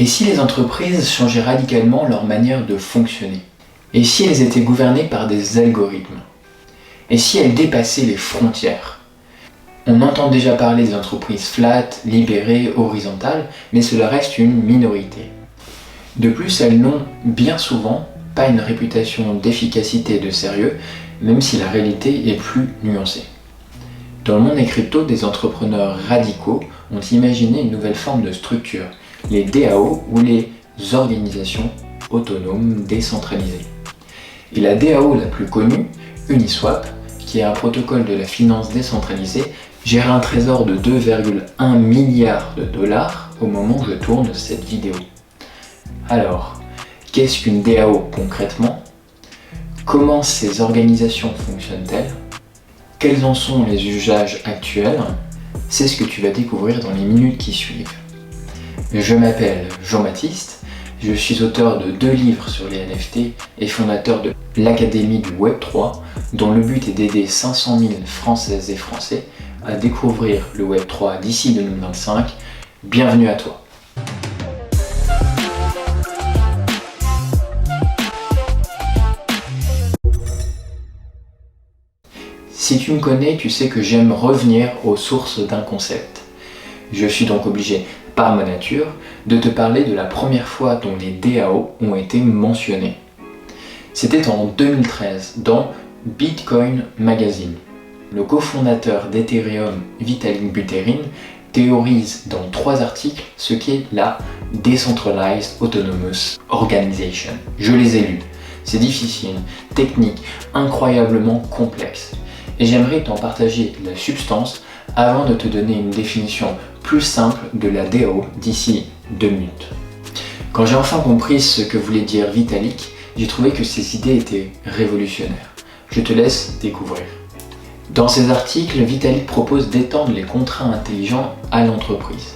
Et si les entreprises changeaient radicalement leur manière de fonctionner? Et si elles étaient gouvernées par des algorithmes? Et si elles dépassaient les frontières? On entend déjà parler des entreprises flat, libérées, horizontales, mais cela reste une minorité. De plus, elles n'ont bien souvent pas une réputation d'efficacité et de sérieux, même si la réalité est plus nuancée. Dans le monde des cryptos, des entrepreneurs radicaux ont imaginé une nouvelle forme de structure, les DAO ou les organisations autonomes décentralisées. Et la DAO la plus connue, Uniswap, qui est un protocole de la finance décentralisée, gère un trésor de 2,1 milliards de dollars au moment où je tourne cette vidéo. Alors, qu'est-ce qu'une DAO concrètement? Comment ces organisations fonctionnent-elles? Quels en sont les usages actuels? C'est ce que tu vas découvrir dans les minutes qui suivent. Je m'appelle Jean-Baptiste, je suis auteur de 2 livres sur les NFT et fondateur de l'Académie du Web3, dont le but est d'aider 500 000 Françaises et Français à découvrir le Web3 d'ici 2025. Bienvenue à toi. Si tu me connais, tu sais que j'aime revenir aux sources d'un concept. Je suis donc obligé, par ma nature, de te parler de la première fois dont les DAO ont été mentionnés. C'était en 2013 dans Bitcoin Magazine. Le cofondateur d'Ethereum, Vitalik Buterin, théorise dans 3 articles ce qu'est la Decentralized Autonomous Organization. Je les ai lus. C'est difficile, technique, incroyablement complexe. Et j'aimerais t'en partager la substance avant de te donner une définition plus simple de la DAO d'ici 2 minutes. Quand j'ai enfin compris ce que voulait dire Vitalik, j'ai trouvé que ses idées étaient révolutionnaires. Je te laisse découvrir. Dans ses articles, Vitalik propose d'étendre les contrats intelligents à l'entreprise.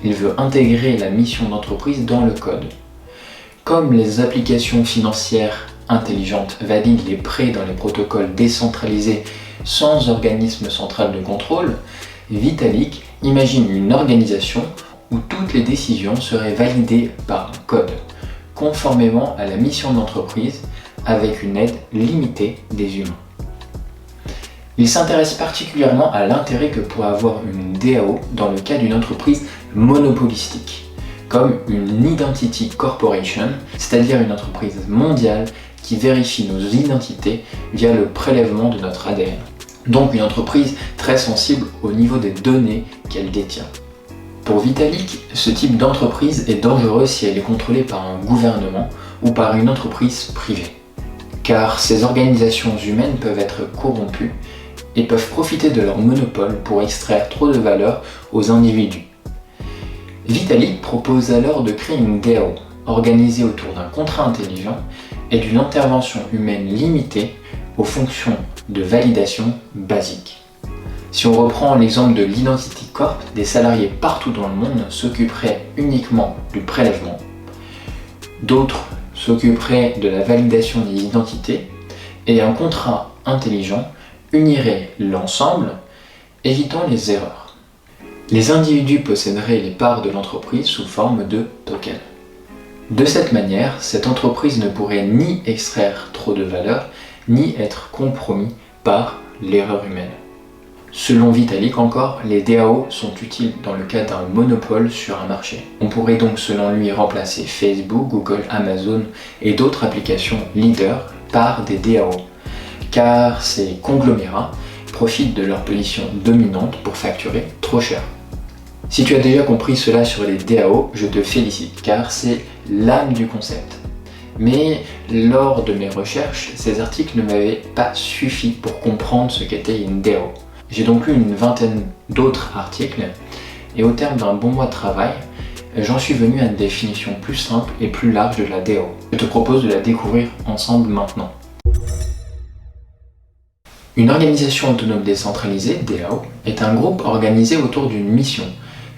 Il veut intégrer la mission d'entreprise dans le code. Comme les applications financières intelligentes valident les prêts dans les protocoles décentralisés sans organisme central de contrôle, Vitalik imagine une organisation où toutes les décisions seraient validées par un code, conformément à la mission de l'entreprise, avec une aide limitée des humains. Il s'intéresse particulièrement à l'intérêt que pourrait avoir une DAO dans le cas d'une entreprise monopolistique, comme une Identity Corporation, c'est-à-dire une entreprise mondiale qui vérifie nos identités via le prélèvement de notre ADN. Donc une entreprise très sensible au niveau des données qu'elle détient. Pour Vitalik, ce type d'entreprise est dangereux si elle est contrôlée par un gouvernement ou par une entreprise privée. Car ces organisations humaines peuvent être corrompues et peuvent profiter de leur monopole pour extraire trop de valeur aux individus. Vitalik propose alors de créer une DAO organisée autour d'un contrat intelligent et d'une intervention humaine limitée aux fonctions de validation basiques. Si on reprend l'exemple de l'Identity Corp, des salariés partout dans le monde s'occuperaient uniquement du prélèvement, d'autres s'occuperaient de la validation des identités, et un contrat intelligent unirait l'ensemble, évitant les erreurs. Les individus posséderaient les parts de l'entreprise sous forme de tokens. De cette manière, cette entreprise ne pourrait ni extraire trop de valeur, ni être compromis par l'erreur humaine. Selon Vitalik encore, les DAO sont utiles dans le cas d'un monopole sur un marché. On pourrait donc selon lui remplacer Facebook, Google, Amazon et d'autres applications leaders par des DAO, car ces conglomérats profitent de leur position dominante pour facturer trop cher. Si tu as déjà compris cela sur les DAO, je te félicite, car c'est l'âme du concept. Mais lors de mes recherches, ces articles ne m'avaient pas suffi pour comprendre ce qu'était une DAO. J'ai donc lu une vingtaine d'autres articles, et au terme d'un bon mois de travail, j'en suis venu à une définition plus simple et plus large de la DAO. Je te propose de la découvrir ensemble maintenant. Une organisation autonome décentralisée, DAO, est un groupe organisé autour d'une mission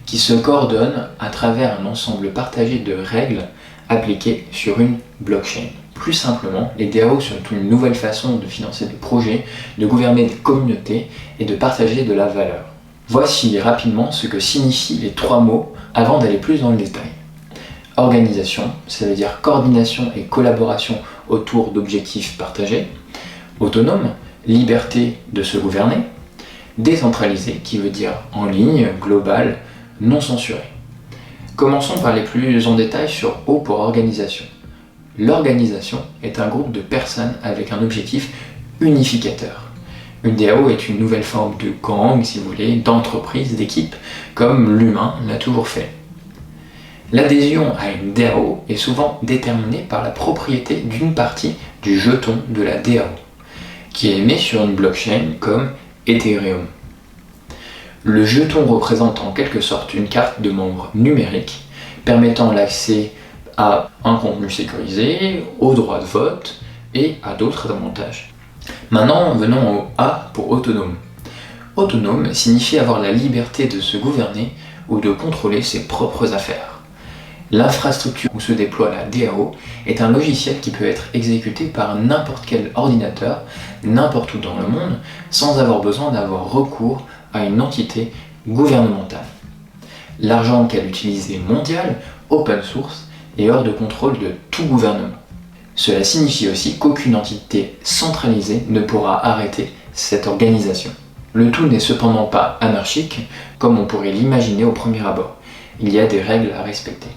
qui se coordonne à travers un ensemble partagé de règles appliquées sur une blockchain. Plus simplement, les DAO sont une nouvelle façon de financer des projets, de gouverner des communautés et de partager de la valeur. Voici rapidement ce que signifient les 3 mots avant d'aller plus dans le détail. Organisation, ça veut dire coordination et collaboration autour d'objectifs partagés. Autonome, liberté de se gouverner. Décentralisé, qui veut dire en ligne, global, non censuré. Commençons par les plus en détail sur O pour organisation. L'organisation est un groupe de personnes avec un objectif unificateur. Une DAO est une nouvelle forme de gang, si vous voulez, d'entreprise, d'équipe, comme l'humain l'a toujours fait. L'adhésion à une DAO est souvent déterminée par la propriété d'une partie du jeton de la DAO, qui est émis sur une blockchain comme Ethereum. Le jeton représente en quelque sorte une carte de membre numérique permettant l'accès à un contenu sécurisé, au droit de vote et à d'autres avantages. Maintenant, venons au A pour autonome. Autonome signifie avoir la liberté de se gouverner ou de contrôler ses propres affaires. L'infrastructure où se déploie la DAO est un logiciel qui peut être exécuté par n'importe quel ordinateur, n'importe où dans le monde, sans avoir besoin d'avoir recours à une entité gouvernementale. L'argent qu'elle utilise est mondial, open source et hors de contrôle de tout gouvernement. Cela signifie aussi qu'aucune entité centralisée ne pourra arrêter cette organisation. Le tout n'est cependant pas anarchique, comme on pourrait l'imaginer au premier abord. Il y a des règles à respecter.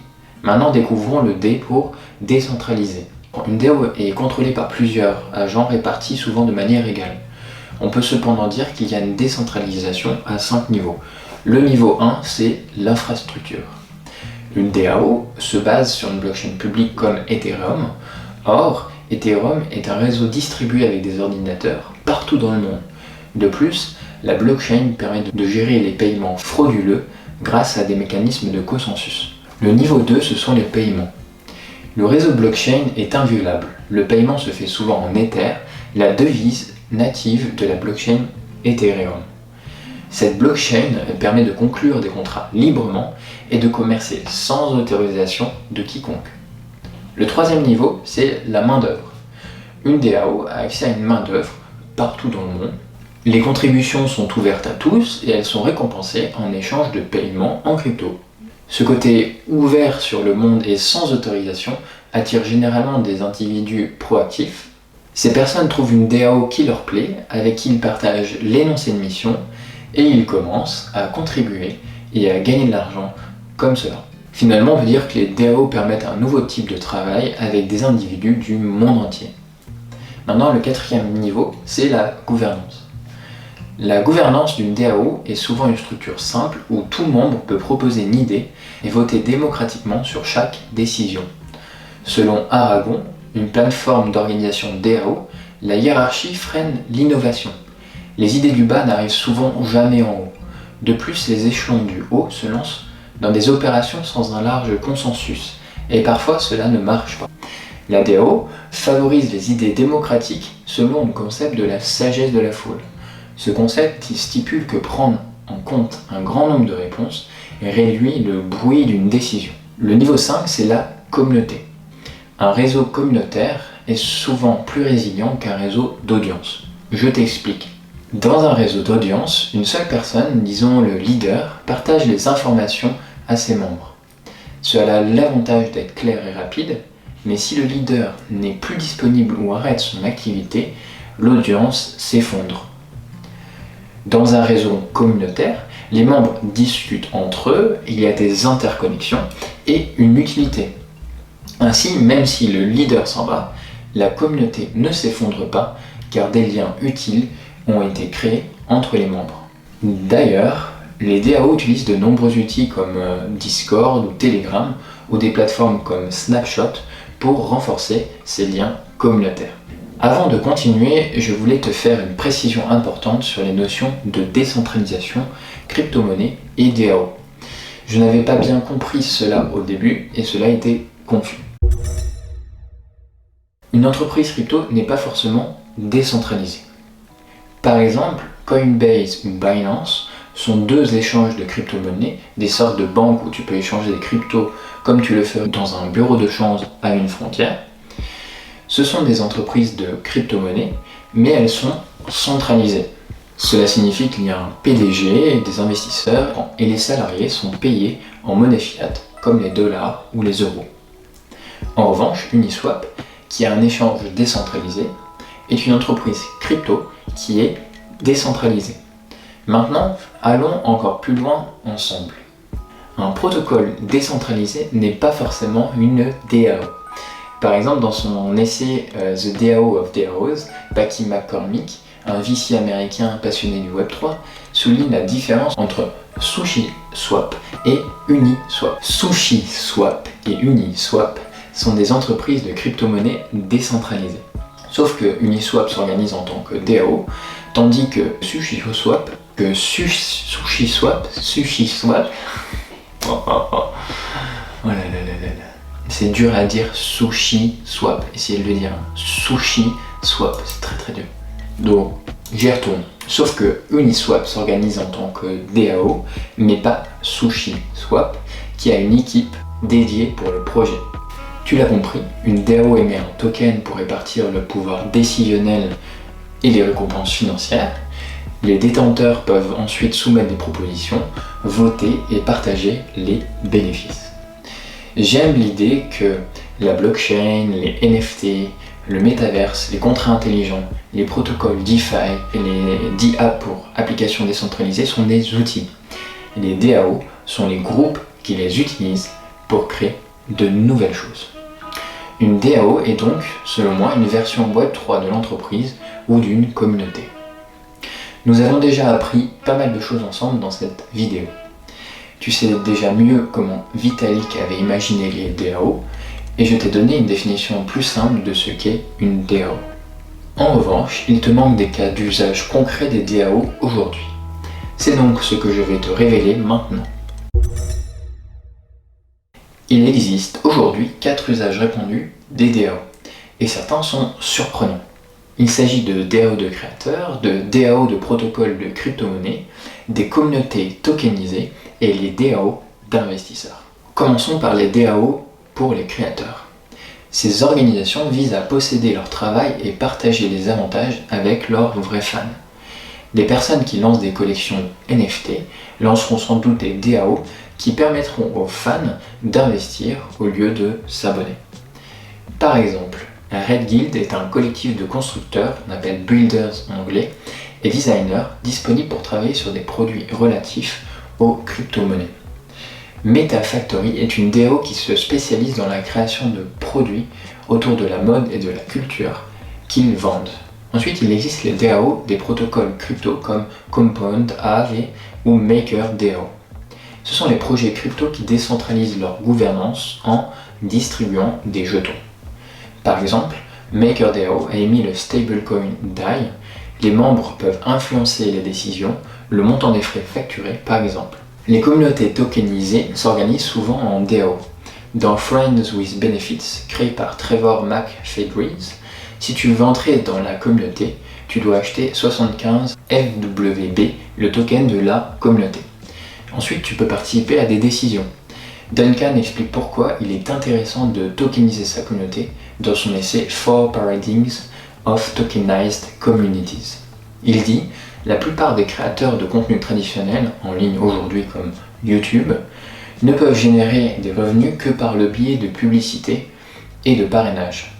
Maintenant, découvrons le D pour décentralisé. Une DAO est contrôlée par plusieurs agents répartis souvent de manière égale. On peut cependant dire qu'il y a une décentralisation à 5 niveaux. Le niveau 1, c'est l'infrastructure. Une DAO se base sur une blockchain publique comme Ethereum. Or, Ethereum est un réseau distribué avec des ordinateurs partout dans le monde. De plus, la blockchain permet de gérer les paiements frauduleux grâce à des mécanismes de consensus. Le niveau 2, ce sont les paiements. Le réseau blockchain est inviolable. Le paiement se fait souvent en Ether, la devise native de la blockchain Ethereum. Cette blockchain permet de conclure des contrats librement et de commercer sans autorisation de quiconque. Le troisième niveau, c'est la main-d'œuvre. Une DAO a accès à une main-d'œuvre partout dans le monde. Les contributions sont ouvertes à tous et elles sont récompensées en échange de paiements en crypto. Ce côté ouvert sur le monde et sans autorisation attire généralement des individus proactifs. Ces personnes trouvent une DAO qui leur plaît, avec qui ils partagent l'énoncé de mission, et ils commencent à contribuer et à gagner de l'argent comme cela. Finalement, on peut dire que les DAO permettent un nouveau type de travail avec des individus du monde entier. Maintenant, le quatrième niveau, c'est la gouvernance. La gouvernance d'une DAO est souvent une structure simple où tout membre peut proposer une idée et voter démocratiquement sur chaque décision. Selon Aragon, une plateforme d'organisation DAO, la hiérarchie freine l'innovation. Les idées du bas n'arrivent souvent jamais en haut. De plus, les échelons du haut se lancent dans des opérations sans un large consensus, et parfois cela ne marche pas. La DAO favorise les idées démocratiques selon le concept de la sagesse de la foule. Ce concept stipule que prendre en compte un grand nombre de réponses réduit le bruit d'une décision. Le niveau 5, c'est la communauté. Un réseau communautaire est souvent plus résilient qu'un réseau d'audience. Je t'explique. Dans un réseau d'audience, une seule personne, disons le leader, partage les informations à ses membres. Cela a l'avantage d'être clair et rapide, mais si le leader n'est plus disponible ou arrête son activité, l'audience s'effondre. Dans un réseau communautaire, les membres discutent entre eux, il y a des interconnexions et une utilité. Ainsi, même si le leader s'en va, la communauté ne s'effondre pas car des liens utiles ont été créés entre les membres. D'ailleurs, les DAO utilisent de nombreux outils comme Discord ou Telegram ou des plateformes comme Snapshot pour renforcer ces liens communautaires. Avant de continuer, je voulais te faire une précision importante sur les notions de décentralisation, crypto-monnaie et DAO. Je n'avais pas bien compris cela au début et cela était confus. Une entreprise crypto n'est pas forcément décentralisée. Par exemple, Coinbase ou Binance sont deux échanges de crypto-monnaies, des sortes de banques où tu peux échanger des cryptos comme tu le ferais dans un bureau de change à une frontière. Ce sont des entreprises de crypto-monnaies, mais elles sont centralisées. Cela signifie qu'il y a un PDG, des investisseurs et les salariés sont payés en monnaie fiat, comme les dollars ou les euros. En revanche, Uniswap, qui a un échange décentralisé, est une entreprise crypto qui est décentralisée. Maintenant, allons encore plus loin ensemble. Un protocole décentralisé n'est pas forcément une DAO. Par exemple, dans son essai The DAO of DAOs, Packy McCormick, un VC américain passionné du Web3, souligne la différence entre SushiSwap et Uniswap. SushiSwap et Uniswap sont des entreprises de crypto-monnaies décentralisées. Sauf que Uniswap s'organise en tant que DAO, tandis que SushiSwap, oh là là là là là. C'est dur à dire SushiSwap, essayez de le dire. SushiSwap, c'est très très dur. Donc, j'y retourne. Sauf que Uniswap s'organise en tant que DAO, mais pas SushiSwap, qui a une équipe dédiée pour le projet. Tu l'as compris, une DAO émet un token pour répartir le pouvoir décisionnel et les récompenses financières. Les détenteurs peuvent ensuite soumettre des propositions, voter et partager les bénéfices. J'aime l'idée que la blockchain, les NFT, le métaverse, les contrats intelligents, les protocoles DeFi et les DApp pour applications décentralisées sont des outils. Et les DAO sont les groupes qui les utilisent pour créer de nouvelles choses. Une DAO est donc, selon moi, une version Web3 de l'entreprise ou d'une communauté. Nous avons déjà appris pas mal de choses ensemble dans cette vidéo. Tu sais déjà mieux comment Vitalik avait imaginé les DAO et je t'ai donné une définition plus simple de ce qu'est une DAO. En revanche, il te manque des cas d'usage concret des DAO aujourd'hui. C'est donc ce que je vais te révéler maintenant. Il existe aujourd'hui 4 usages répandus des DAO et certains sont surprenants. Il s'agit de DAO de créateurs, de DAO de protocoles de crypto-monnaies, des communautés tokenisées et les DAO d'investisseurs. Commençons par les DAO pour les créateurs. Ces organisations visent à posséder leur travail et partager les avantages avec leurs vrais fans. Des personnes qui lancent des collections NFT lanceront sans doute des DAO qui permettront aux fans d'investir au lieu de s'abonner. Par exemple, Red Guild est un collectif de constructeurs, on appelle builders en anglais, et designers disponibles pour travailler sur des produits relatifs aux crypto-monnaies. MetaFactory est une DAO qui se spécialise dans la création de produits autour de la mode et de la culture qu'ils vendent. Ensuite, il existe les DAO des protocoles crypto comme Compound, Aave ou MakerDAO. Ce sont les projets crypto qui décentralisent leur gouvernance en distribuant des jetons. Par exemple, MakerDAO a émis le stablecoin DAI. Les membres peuvent influencer les décisions, le montant des frais facturés par exemple. Les communautés tokenisées s'organisent souvent en DAO. Dans Friends with Benefits, créé par Trevor McFedries, si tu veux entrer dans la communauté, tu dois acheter 75 FWB, le token de la communauté. Ensuite, tu peux participer à des décisions. Duncan explique pourquoi il est intéressant de tokeniser sa communauté dans son essai 4 Paradigms of Tokenized Communities. Il dit « La plupart des créateurs de contenu traditionnels, en ligne aujourd'hui comme YouTube, ne peuvent générer des revenus que par le biais de publicité et de parrainage.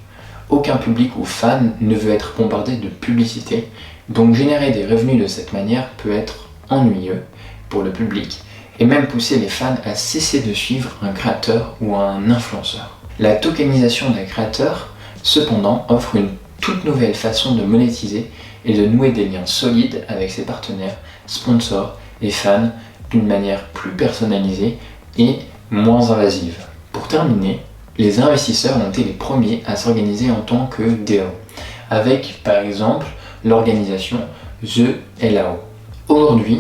Aucun public ou fan ne veut être bombardé de publicité, donc générer des revenus de cette manière peut être ennuyeux pour le public et même pousser les fans à cesser de suivre un créateur ou un influenceur. La tokenisation d'un créateur, cependant, offre une toute nouvelle façon de monétiser et de nouer des liens solides avec ses partenaires, sponsors et fans d'une manière plus personnalisée et moins invasive. Pour terminer, les investisseurs ont été les premiers à s'organiser en tant que DAO, avec par exemple l'organisation The LAO. Aujourd'hui,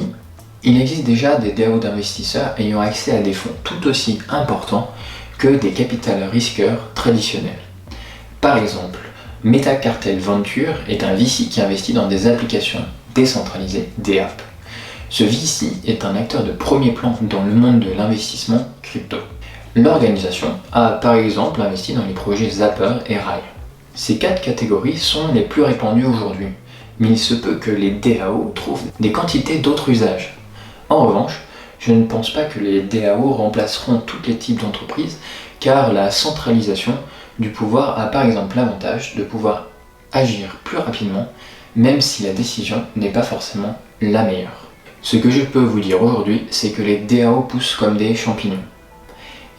il existe déjà des DAO d'investisseurs ayant accès à des fonds tout aussi importants que des capital risqueurs traditionnels. Par exemple, MetaCartel Venture est un VC qui investit dans des applications décentralisées, DApp. Ce VC est un acteur de premier plan dans le monde de l'investissement crypto. L'organisation a par exemple investi dans les projets Zapper et Rai. Ces 4 catégories sont les plus répandues aujourd'hui, mais il se peut que les DAO trouvent des quantités d'autres usages. En revanche, Je ne pense pas que les DAO remplaceront tous les types d'entreprises, car la centralisation du pouvoir a par exemple l'avantage de pouvoir agir plus rapidement, même si la décision n'est pas forcément la meilleure. Ce que je peux vous dire aujourd'hui, c'est que les DAO poussent comme des champignons.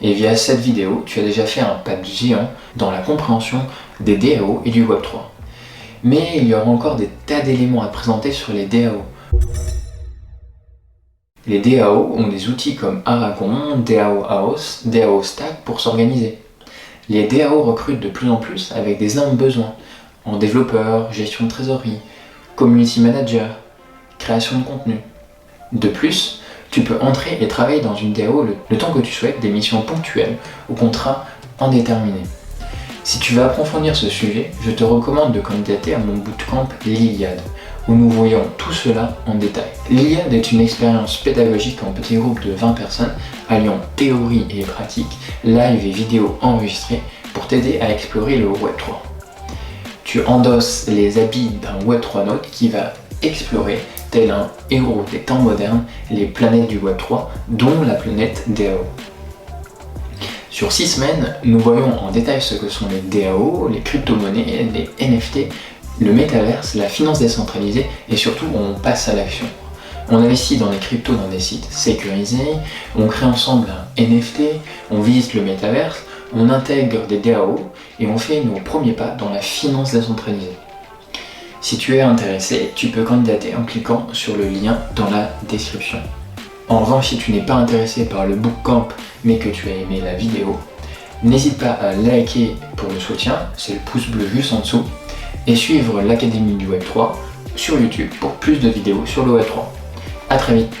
Et via cette vidéo, tu as déjà fait un pas de géant dans la compréhension des DAO et du Web3. Mais il y aura encore des tas d'éléments à présenter sur les DAO. Les DAO ont des outils comme Aragon, DAO House, DAO Stack pour s'organiser. Les DAO recrutent de plus en plus avec des énormes besoins en développeurs, gestion de trésorerie, community manager, création de contenu. De plus, tu peux entrer et travailler dans une DAO le temps que tu souhaites, des missions ponctuelles ou contrats indéterminés. Si tu veux approfondir ce sujet, je te recommande de candidater à mon bootcamp l'Iliade, où nous voyons tout cela en détail. L'Iliade est une expérience pédagogique en petits groupes de 20 personnes, alliant théorie et pratique, live et vidéo enregistrées pour t'aider à explorer le Web3. Tu endosses les habits d'un Web3 naute qui va explorer, tel un héros des temps modernes, les planètes du Web3, dont la planète DAO. Sur 6 semaines, nous voyons en détail ce que sont les DAO, les crypto-monnaies, les NFT, le métaverse, la finance décentralisée et surtout on passe à l'action. On investit dans les cryptos dans des sites sécurisés, on crée ensemble un NFT, on visite le métaverse, on intègre des DAO et on fait nos premiers pas dans la finance décentralisée. Si tu es intéressé, tu peux candidater en cliquant sur le lien dans la description. En revanche, si tu n'es pas intéressé par le bootcamp mais que tu as aimé la vidéo, n'hésite pas à liker pour le soutien, c'est le pouce bleu juste en dessous, et suivre l'Académie du Web3 sur YouTube pour plus de vidéos sur le Web3. A très vite.